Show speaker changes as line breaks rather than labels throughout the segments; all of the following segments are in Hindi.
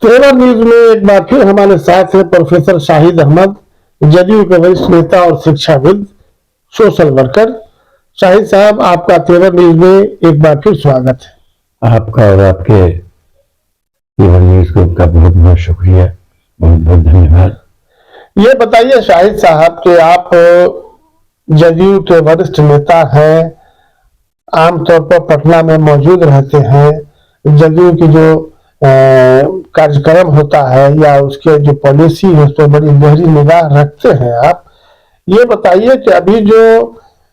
तेरह न्यूज में एक बार फिर हमारे साथ है प्रोफेसर शाहिद अहमद, जदयू के वरिष्ठ नेता और शिक्षाविद, सोशल वर्कर। शाहिद साहब, आपका तेरह न्यूज में एक बार फिर स्वागत है।
आपका और आपके तेरह न्यूज ग्रुप का बहुत बहुत शुक्रिया, बहुत बहुत धन्यवाद।
ये बताइए शाहिद साहब कि आप जदयू के वरिष्ठ नेता हैं, आमतौर पर पटना में मौजूद रहते हैं। जदयू की जो कार्यक्रम होता है या उसके जो पॉलिसी है उस पर बड़ी गहरी निगाह रखते हैं आप। ये बताइए कि अभी जो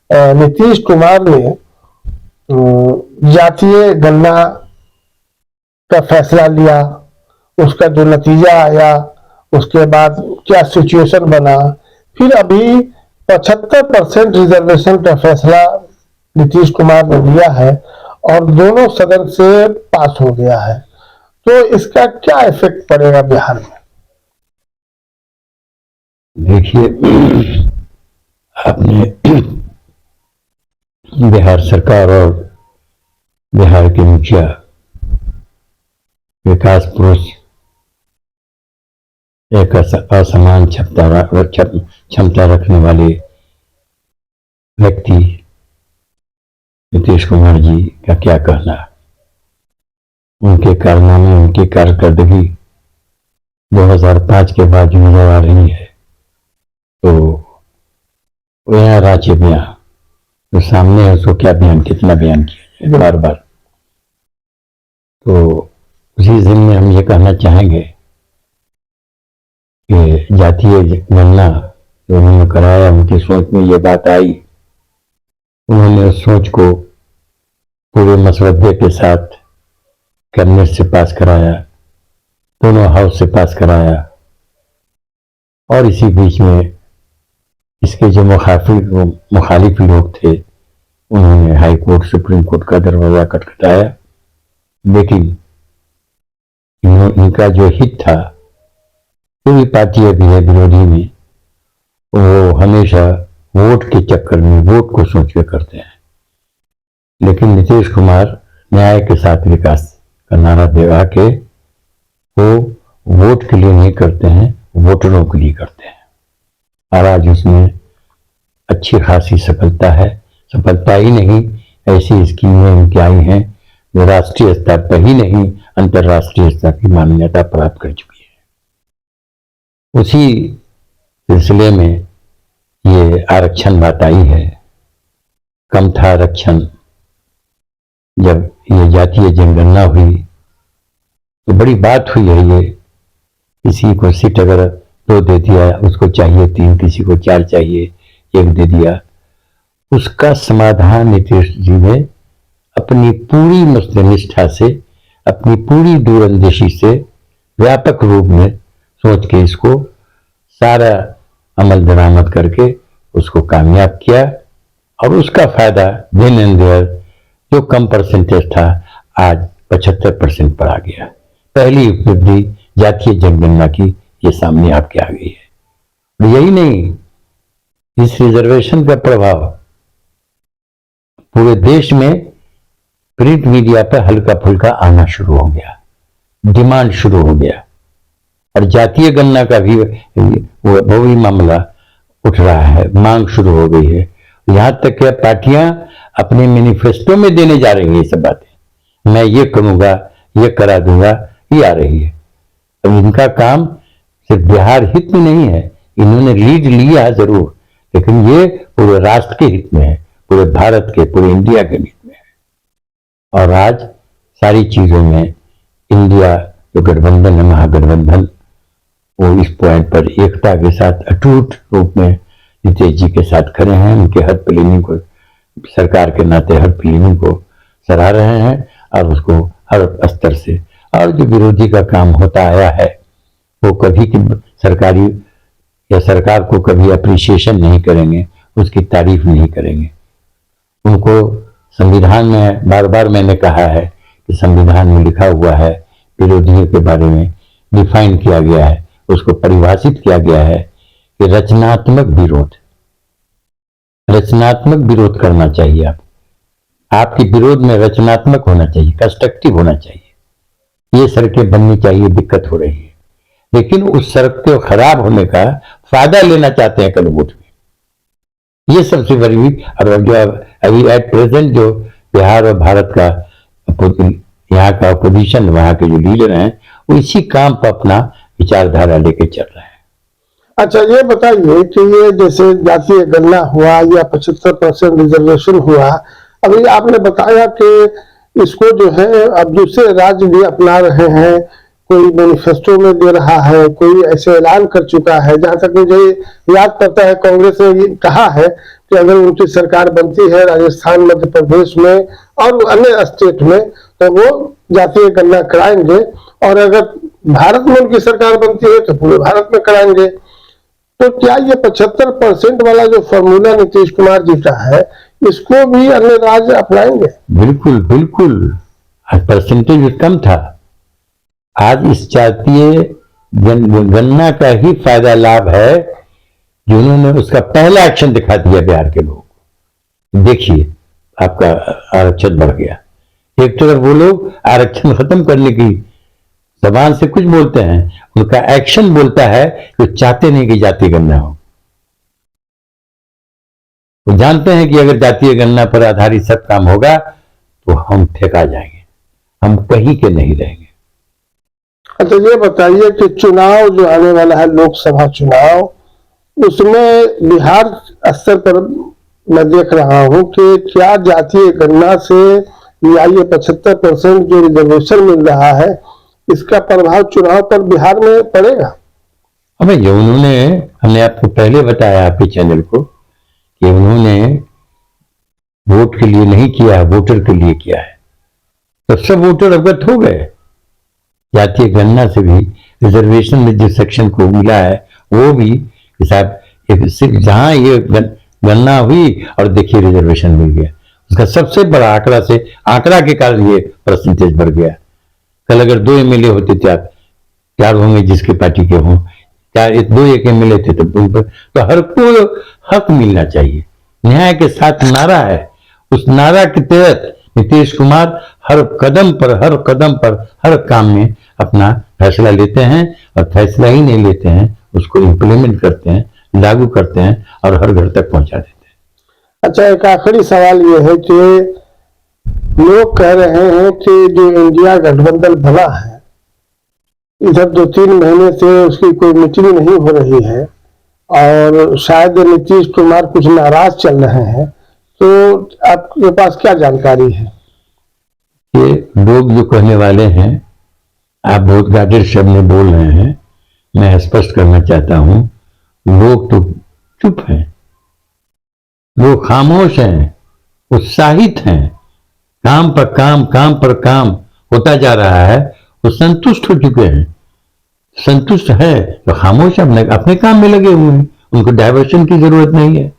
नीतीश कुमार ने जातीय गणना का फैसला लिया, उसका जो नतीजा आया, उसके बाद क्या सिचुएशन बना, फिर अभी 75% रिजर्वेशन का फैसला नीतीश कुमार ने लिया है और दोनों सदन से पास हो गया है, तो इसका क्या इफेक्ट पड़ेगा बिहार में?
देखिए, आपने बिहार सरकार और बिहार के मुखिया विकास पुरुष एक असमान क्षमता रखने वाले व्यक्ति नीतीश कुमार जी का क्या कहना। उनके कारनामे, उनकी कारकर्दगी 2005 के बाद जो नजर आ रही है, तो यहाँ रांची बयान तो सामने है, उसको क्या बयान, कितना बयान किया बार बार। तो उसी जिन में हम ये कहना चाहेंगे कि जातीय गणना जो उन्होंने कराया, उनकी सोच में ये बात आई, उन्होंने उस सोच को पूरे मसवदे के साथ कैबिनेट से पास कराया, दोनों हाउस से पास कराया, और इसी बीच में इसके जो मुखालिफ लोग थे उन्होंने हाई कोर्ट, सुप्रीम कोर्ट का दरवाजा खटखटाया। लेकिन इनका जो हित था, पूरी पार्टी अभी है विरोधी में, वो हमेशा वोट के चक्कर में वोट को सोच के करते हैं। लेकिन नीतीश कुमार न्याय के साथ विकास का नारा देगा के वो वोट के लिए नहीं करते हैं, वोटरों के लिए करते हैं। और आज उसमें अच्छी खासी सफलता है। सफलता ही नहीं, ऐसी स्कीमें उनकी आई हैं जो राष्ट्रीय स्तर पर ही नहीं, अंतर्राष्ट्रीय स्तर की मान्यता प्राप्त कर चुकी है। उसी सिलसिले में ये आरक्षण बात आई है। कम था आरक्षण, जब ये जातीय जनगणना हुई तो बड़ी बात हुई है। ये किसी को सीट अगर 2 दे दिया, उसको चाहिए 3, किसी को 4 चाहिए, 1 दे दिया। उसका समाधान नीतीश जी ने अपनी पूरी निष्ठा से, अपनी पूरी दूरंदेशी से, व्यापक रूप में सोच के इसको सारा अमल दरामद करके उसको कामयाब किया। और उसका फायदा दिन एंड देयर जो कम परसेंटेज था आज 75% पर आ गया। पहली उपलब्धि जातीय जनगणना की ये सामने आपके आ गई है। यही नहीं, इस रिजर्वेशन का प्रभाव पूरे देश में प्रिंट मीडिया पर हल्का फुल्का आना शुरू हो गया, डिमांड शुरू हो गया, और जातीय गणना का भी वो भी मामला उठ रहा है, मांग शुरू हो गई है। यहां तक कि पार्टियां अपने मैनिफेस्टो में देने जा रही है ये सब बातें, मैं ये करूंगा, ये करा दूंगा, ये आ रही है। अब इनका काम सिर्फ बिहार हित में नहीं है, इन्होंने लीड लिया जरूर, लेकिन ये पूरे राष्ट्र के हित में है, पूरे भारत के, पूरे इंडिया के हित में है। और आज सारी चीजों में इंडिया जो गठबंधन है, महागठबंधन, वो इस पॉइंट पर एकता के साथ अटूट रूप में नीतीश जी के साथ खड़े हैं। उनके हर प्लानिंग को, सरकार के नाते हर प्लानिंग को सराह रहे हैं और उसको हर स्तर से। और जो विरोधी का काम होता आया है वो कभी सरकारी या सरकार को कभी अप्रिसिएशन नहीं करेंगे, उसकी तारीफ नहीं करेंगे। उनको संविधान में बार बार मैंने कहा है कि संविधान में लिखा हुआ है, विरोधियों के बारे में डिफाइन किया गया है, उसको परिभाषित किया गया है कि रचनात्मक विरोध करना चाहिए। आपके विरोध में रचनात्मक होना चाहिए, कंस्ट्रक्टिव होना चाहिए। ये सड़कें बननी चाहिए, दिक्कत हो रही है, लेकिन उस सड़क के खराब होने का फायदा लेना चाहते हैं कल वोट में। ये सबसे बड़ी, और जो अभी एट प्रेजेंट जो बिहार और भारत का यहाँ का अपोजिशन, वहां के जो लीडर हैं, वो इसी काम पर अपना विचारधारा लेके चल रहे हैं।
अच्छा, ये बताइए कि ये जैसे जातीय गणना हुआ या 75% रिजर्वेशन हुआ, अभी आपने बताया कि इसको जो है अब दूसरे राज्य भी अपना रहे हैं, कोई मैनिफेस्टो में दे रहा है, कोई ऐसे ऐलान कर चुका है। जहां तक मुझे याद पड़ता है, कांग्रेस ने ये कहा है कि अगर उनकी सरकार बनती है राजस्थान, मध्य प्रदेश में और अन्य स्टेट में, तो वो जातीय गणना कराएंगे, और अगर भारत में उनकी सरकार बनती है तो पूरे भारत में कराएंगे। तो क्या ये 75% वाला जो फॉर्मूला नीतीश कुमार जी का है, इसको भी अन्य राज्य अपनाएंगे?
बिल्कुल बिल्कुल, परसेंटेज कम था। आज इस जातीय गणना का ही फायदा लाभ है, जो उन्होंने उसका पहला एक्शन दिखा दिया बिहार के लोग। देखिए, आपका आरक्षण बढ़ गया। एक तरफ वो लोग आरक्षण खत्म करने की जबान से कुछ बोलते हैं, उनका एक्शन बोलता है कि चाहते नहीं कि जातीय गणना हो। वो जानते हैं कि अगर जातीय गणना पर आधारित सब काम होगा तो हम फेंका जाएंगे, हम कहीं के नहीं रहेंगे।
अच्छा, ये बताइए कि चुनाव जो आने वाला है, लोकसभा चुनाव, उसमें बिहार स्तर पर मैं देख रहा हूं कि क्या जातीय गणना से या ये 75% जो रिजर्वेशन मिल रहा है, इसका प्रभाव चुनाव पर बिहार में पड़ेगा?
अब जो उन्होंने, हमने आपको पहले बताया आपके चैनल को कि उन्होंने वोट के लिए नहीं किया, वोटर के लिए किया है, तो सब वोटर अवगत हो गए। जातीय गणना से भी रिजर्वेशन में जो सेक्शन को मिला है, वो भी साहब सिर्फ जहां ये गणना हुई और देखिए रिजर्वेशन मिल गया, उसका सबसे बड़ा आंकड़ा के कारण ये परसेंटेज बढ़ गया। कल अगर 2 एमएलए होते थे, आप चार होंगे जिसके पार्टी के हों, चार 2 एक एमएलए थे, तो हर को हक मिलना चाहिए। न्याय के साथ नारा है, उस नारा के तहत नीतीश कुमार हर कदम पर हर काम में अपना फैसला लेते हैं, और फैसला ही नहीं लेते हैं, उसको इम्प्लीमेंट करते हैं, लागू करते हैं और हर घर तक पहुंचा देते हैं।
अच्छा, एक आखिरी सवाल ये है कि लोग कह रहे हैं कि जो इंडिया गठबंधन बना है, इधर 2-3 महीने से उसकी कोई मीटिंग नहीं हो रही है, और शायद नीतीश कुमार कुछ नाराज चल रहे हैं, तो आपके पास क्या जानकारी है?
ये लोग जो कहने वाले हैं, आप बहुत गार्डेड शब्द में बोल रहे हैं, मैं स्पष्ट करना चाहता हूं, लोग तो चुप हैं, लोग खामोश हैं, उत्साहित हैं, काम पर काम होता जा रहा है, वो संतुष्ट हो चुके हैं। संतुष्ट है तो खामोश अपने काम में लगे हुए हैं, उनको डाइवर्शन की जरूरत नहीं है,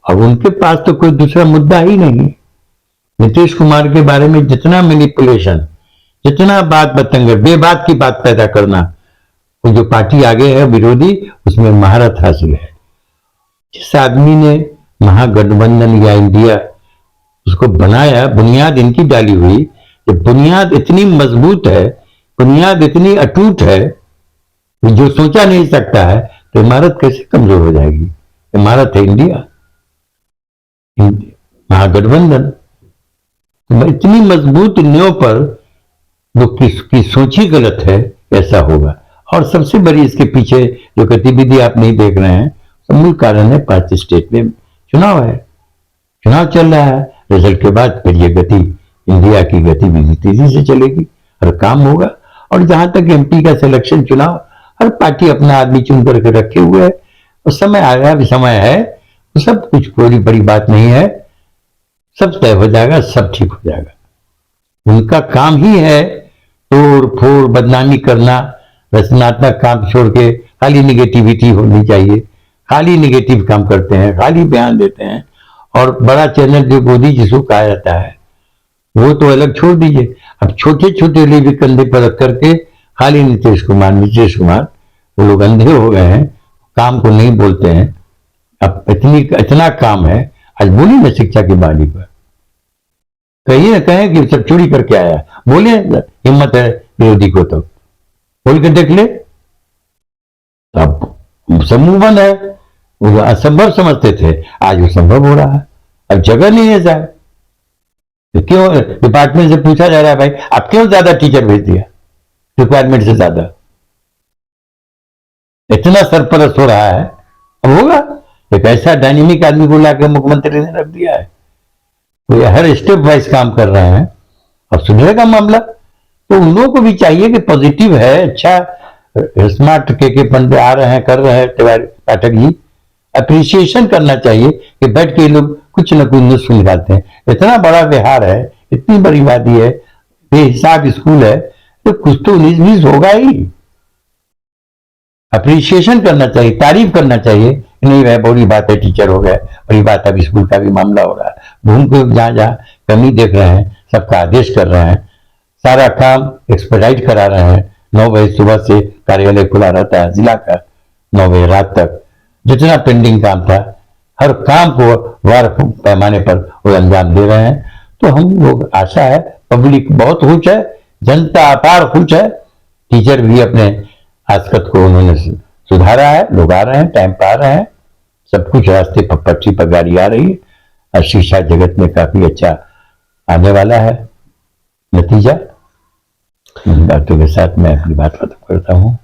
और उनके पास तो कोई दूसरा मुद्दा ही नहीं है। नीतीश कुमार के बारे में जितना मैनिपुलेशन, जितना बात बतंगर, बेबात की बात पैदा करना, वो जो पार्टी आगे है विरोधी, उसमें महारत हासिल है। जिस आदमी ने महागठबंधन या इंडिया उसको बनाया, बुनियाद इनकी डाली हुई, जब बुनियाद इतनी मजबूत है, बुनियाद इतनी अटूट है, जो सोचा नहीं सकता है, तो इमारत कैसे कमजोर हो जाएगी? इमारत है इंडिया, महागठबंधन। इतनी मजबूत नींव पर जो किसकी सोच ही गलत है, ऐसा होगा। और सबसे बड़ी इसके पीछे जो गतिविधि आप नहीं देख रहे हैं, तो मूल कारण है 5 स्टेट में चुनाव है, चुनाव चल रहा है। रिजल्ट के बाद फिर ये गति, इंडिया की गतिविधि तेजी से चलेगी, हर काम होगा। और जहां तक एमपी का सिलेक्शन चुनाव, हर पार्टी अपना आदमी चुन करके रखे हुए है, और समय आया, भी समय है, तो सब कुछ कोई बड़ी बात नहीं है, सब तय हो जाएगा, सब ठीक हो जाएगा। उनका काम ही है तोड़ फोड़, बदनामी करना, रचनात्मक काम छोड़ के खाली निगेटिविटी होनी चाहिए। खाली निगेटिव काम करते हैं, खाली बयान देते हैं। और बड़ा चैनल जो मोदी जिसको कहा जाता है, वो तो अलग छोड़ दीजिए, अब छोटे छोटे लिए भी कंधे पर रख करके खाली नीतीश कुमार, वो लोग अंधे हो गए हैं, काम को नहीं बोलते हैं। अब इतना काम है, आज बोली ना शिक्षा की बहाली पर, कहिए ना, कहें कि सब चोरी करके आया, बोले हिम्मत है विरोधी को तो खोल के देख ले। अब समूह बंद है, वो असंभव समझते थे, आज वो संभव हो रहा है। अब जगह नहीं है साहब, तो क्यों डिपार्टमेंट से पूछा जा रहा है भाई आप क्यों ज्यादा टीचर भेज दिया, रिक्वायरमेंट से ज्यादा, इतना सरपरस्त हो रहा है। अब होगा, एक ऐसा डायनेमिक आदमी को लाकर मुख्यमंत्री ने रख दिया है, वो हर स्टेप वाइज काम कर रहे हैं, अब सुधरेगा मामला। तो उन लोगों को भी चाहिए कि पॉजिटिव है, अच्छा स्मार्ट के पंडे आ रहे हैं, कर रहे हैं तिवारी पाठक जी, अप्रिसिएशन करना चाहिए कि बैठ के लोग कुछ न कुछ नुस्खे निकालते हैं। इतना बड़ा बिहार है, इतनी बड़ी वादी है, बेहिसाब स्कूल है, तो कुछ तो 19-20 होगा ही। अप्रिसिएशन करना चाहिए, तारीफ करना चाहिए, नहीं भाई बड़ी बात है टीचर हो गए, बड़ी बात है, अब स्कूल का भी मामला हो रहा है। घूम के जहां जहां कमी देख रहे हैं सबका आदेश कर रहे हैं, सारा काम एक्सपेडाइट करा रहे हैं। 9 बजे सुबह से कार्यालय खुला रहता है जिला का, 9 बजे रात तक जितना पेंडिंग काम था हर काम को वार पैमाने पर वो अंजाम दे रहे हैं। तो हम लोग, आशा है, पब्लिक बहुत खुश है, जनता अपार खुश है, टीचर भी अपने आस्कत को उन्होंने सुधारा है, लोग आ रहे हैं, टाइम पर आ रहे हैं, सब कुछ रास्ते पर, पटरी पर गाड़ी आ रही है, और शिक्षा जगत में काफी अच्छा आने वाला है नतीजा। डॉक्टर के साथ मैं अपनी बात खत्म करता हूँ।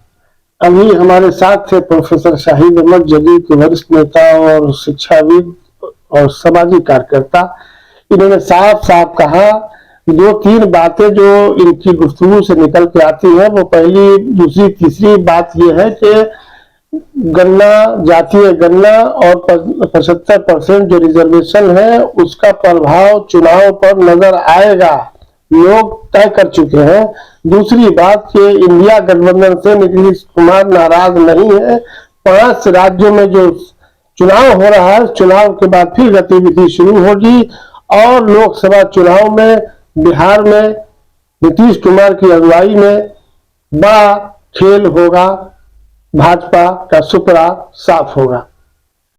अभी हमारे साथ थे प्रोफेसर शाहिद अहमद, जदयू के वरिष्ठ नेता और शिक्षाविद और सामाजिक कार्यकर्ता। इन्होंने साफ साफ कहा 2-3 बातें जो इनकी गुफ्तगू से निकल के आती है, वो पहली, दूसरी, तीसरी बात यह है कि गन्ना, जातीय गन्ना और 75% जो रिजर्वेशन है उसका प्रभाव चुनाव पर नजर आएगा, लोग तय कर चुके हैं। दूसरी बात कि इंडिया गठबंधन से नीतीश कुमार नाराज नहीं है। 5 राज्यों में जो चुनाव हो रहा है, चुनाव के बाद फिर गतिविधि शुरू होगी, और लोकसभा चुनाव में बिहार में नीतीश कुमार की अगुवाई में बड़ा खेल होगा, भाजपा का सुपड़ा साफ होगा।